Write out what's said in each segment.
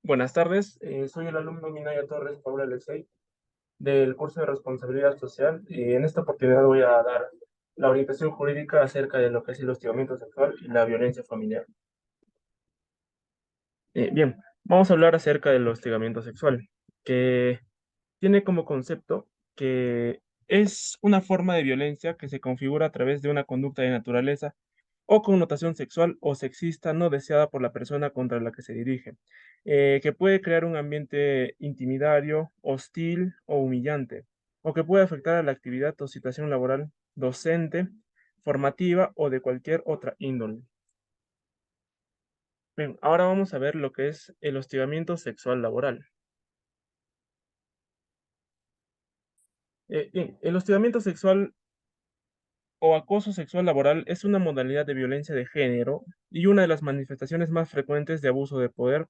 Buenas tardes, soy el alumno Minaya Torres Paula Alexei del curso de Responsabilidad Social y en esta oportunidad voy a dar la orientación jurídica acerca de lo que es el hostigamiento sexual y la violencia familiar. Bien, vamos a hablar acerca del hostigamiento sexual, que tiene como concepto que es una forma de violencia que se configura a través de una conducta de naturaleza o connotación sexual o sexista no deseada por la persona contra la que se dirige, que puede crear un ambiente intimidario, hostil o humillante, o que puede afectar a la actividad o situación laboral, docente, formativa o de cualquier otra índole. Bien, ahora vamos a ver lo que es el hostigamiento sexual laboral. Bien, el hostigamiento sexual o acoso sexual laboral es una modalidad de violencia de género y una de las manifestaciones más frecuentes de abuso de poder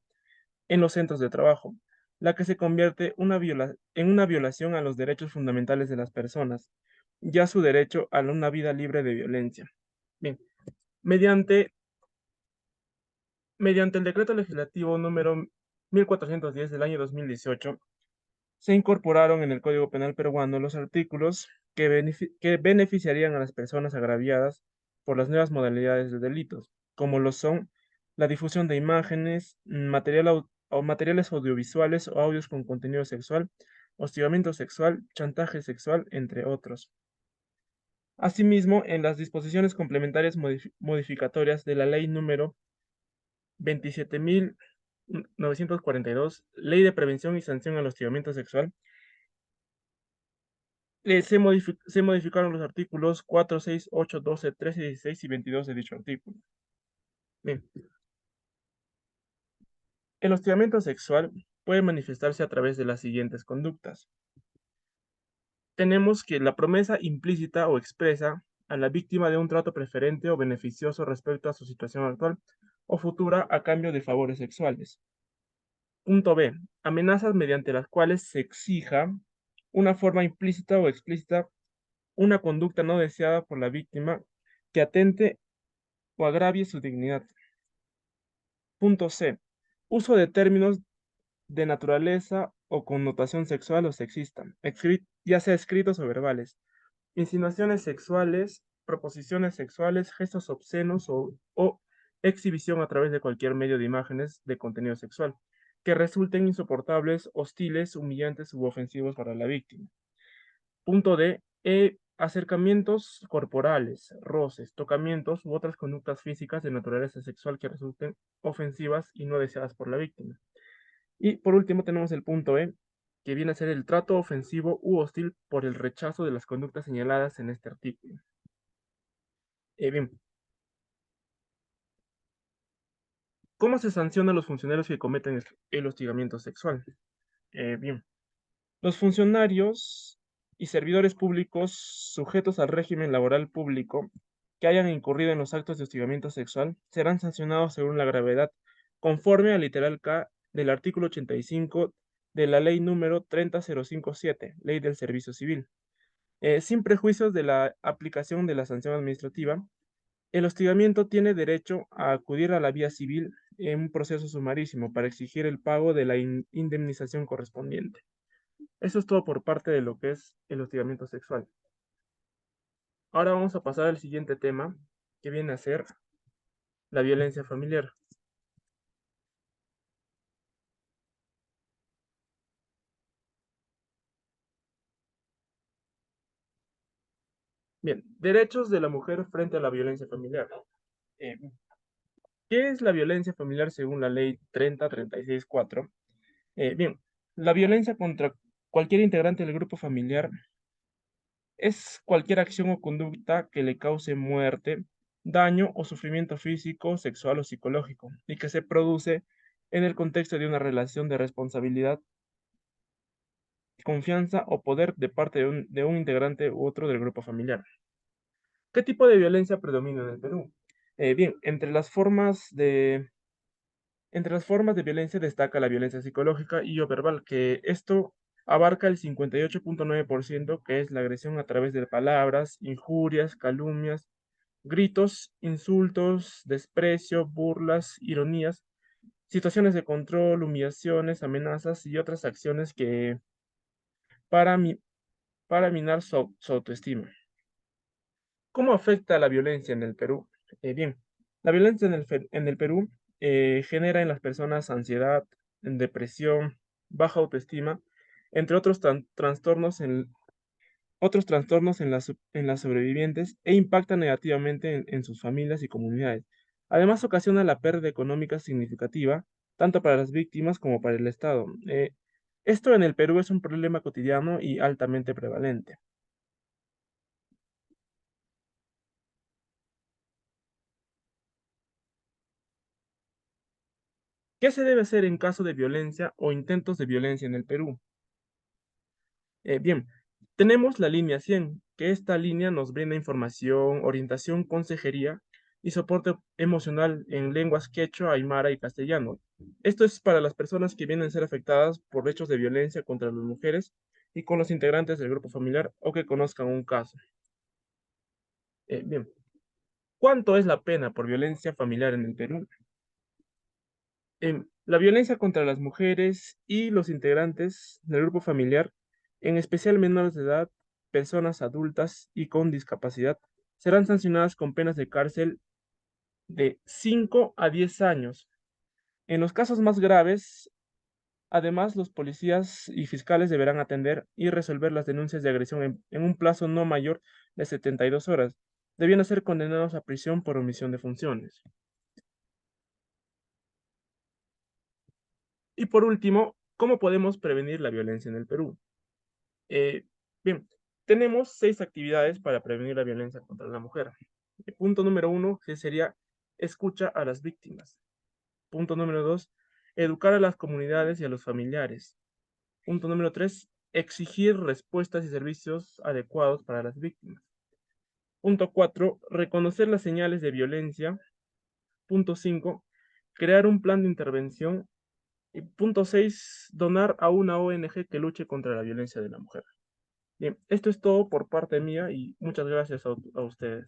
en los centros de trabajo, la que se convierte en una violación a los derechos fundamentales de las personas, ya su derecho a una vida libre de violencia. Bien, mediante, mediante el decreto legislativo número 1410 del año 2018, se incorporaron en el Código Penal peruano los artículos que beneficiarían a las personas agraviadas por las nuevas modalidades de delitos, como lo son la difusión de imágenes, o materiales audiovisuales o audios con contenido sexual, hostigamiento sexual, chantaje sexual, entre otros. Asimismo, en las disposiciones complementarias modificatorias de la Ley número 27.942, Ley de Prevención y Sanción al Hostigamiento Sexual, se modificaron los artículos 4, 6, 8, 12, 13, 16 y 22 de dicho artículo. Bien, el hostigamiento sexual puede manifestarse a través de las siguientes conductas. Tenemos que la promesa implícita o expresa a la víctima de un trato preferente o beneficioso respecto a su situación actual o futura a cambio de favores sexuales. Punto B. Amenazas mediante las cuales se exija una forma implícita o explícita una conducta no deseada por la víctima que atente o agravie su dignidad. Punto C. Uso de términos de naturaleza o connotación sexual o sexista, ya sea escritos o verbales. Insinuaciones sexuales, proposiciones sexuales, gestos obscenos o exhibición a través de cualquier medio de imágenes de contenido sexual, que resulten insoportables, hostiles, humillantes u ofensivos para la víctima. Punto D. Acercamientos corporales, roces, tocamientos u otras conductas físicas de naturaleza sexual que resulten ofensivas y no deseadas por la víctima. Y por último tenemos el punto E, que viene a ser el trato ofensivo u hostil por el rechazo de las conductas señaladas en este artículo. Bien, ¿cómo se sanciona a los funcionarios que cometen el hostigamiento sexual? Bien, los funcionarios y servidores públicos sujetos al régimen laboral público que hayan incurrido en los actos de hostigamiento sexual serán sancionados según la gravedad, conforme al literal K del artículo 85 de la ley número 30057, Ley del Servicio Civil. Sin prejuicios de la aplicación de la sanción administrativa, el hostigamiento tiene derecho a acudir a la vía civil en un proceso sumarísimo para exigir el pago de la indemnización correspondiente. Eso es todo por parte de lo que es el hostigamiento sexual. Ahora vamos a pasar al siguiente tema, que viene a ser la violencia familiar. Bien, derechos de la mujer frente a la violencia familiar. Eh, ¿Qué es la violencia familiar según la ley 3036-4? Bien, la violencia contra cualquier integrante del grupo familiar es cualquier acción o conducta que le cause muerte, daño o sufrimiento físico, sexual o psicológico, y que se produce en el contexto de una relación de responsabilidad, confianza o poder de parte de un integrante u otro del grupo familiar. ¿Qué tipo de violencia predomina en el Perú? Bien, entre las formas de violencia destaca la violencia psicológica y o verbal, que esto abarca el 58.9%, que es la agresión a través de palabras, injurias, calumnias, gritos, insultos, desprecio, burlas, ironías, situaciones de control, humillaciones, amenazas y otras acciones que para, para minar su autoestima. ¿Cómo afecta la violencia en el Perú? Bien, la violencia en el Perú genera en las personas ansiedad, depresión, baja autoestima, entre otros otros trastornos en las sobrevivientes e impacta negativamente en sus familias y comunidades. Además, ocasiona la pérdida económica significativa, tanto para las víctimas como para el Estado. Esto en el Perú es un problema cotidiano y altamente prevalente. ¿Qué se debe hacer en caso de violencia o intentos de violencia en el Perú? Bien, tenemos la línea 100, que esta línea nos brinda información, orientación, consejería y soporte emocional en lenguas quechua, aymara y castellano. Esto es para las personas que vienen a ser afectadas por hechos de violencia contra las mujeres y con los integrantes del grupo familiar o que conozcan un caso. Bien, ¿cuánto es la pena por violencia familiar en el Perú? La violencia contra las mujeres y los integrantes del grupo familiar, en especial menores de edad, personas adultas y con discapacidad, serán sancionadas con penas de cárcel de 5 a 10 años. En los casos más graves, además, los policías y fiscales deberán atender y resolver las denuncias de agresión en un plazo no mayor de 72 horas, debiendo ser condenados a prisión por omisión de funciones. Y por último, ¿cómo podemos prevenir la violencia en el Perú? Eh, bien, tenemos 6 actividades para prevenir la violencia contra la mujer. Punto número 1, que sería escucha a las víctimas. Punto número 2, educar a las comunidades y a los familiares. Punto número 3, exigir respuestas y servicios adecuados para las víctimas. Punto 4, reconocer las señales de violencia. Punto 5, crear un plan de intervención. Y punto 6, donar a una ONG que luche contra la violencia de la mujer. Bien, esto es todo por parte mía y muchas gracias a ustedes.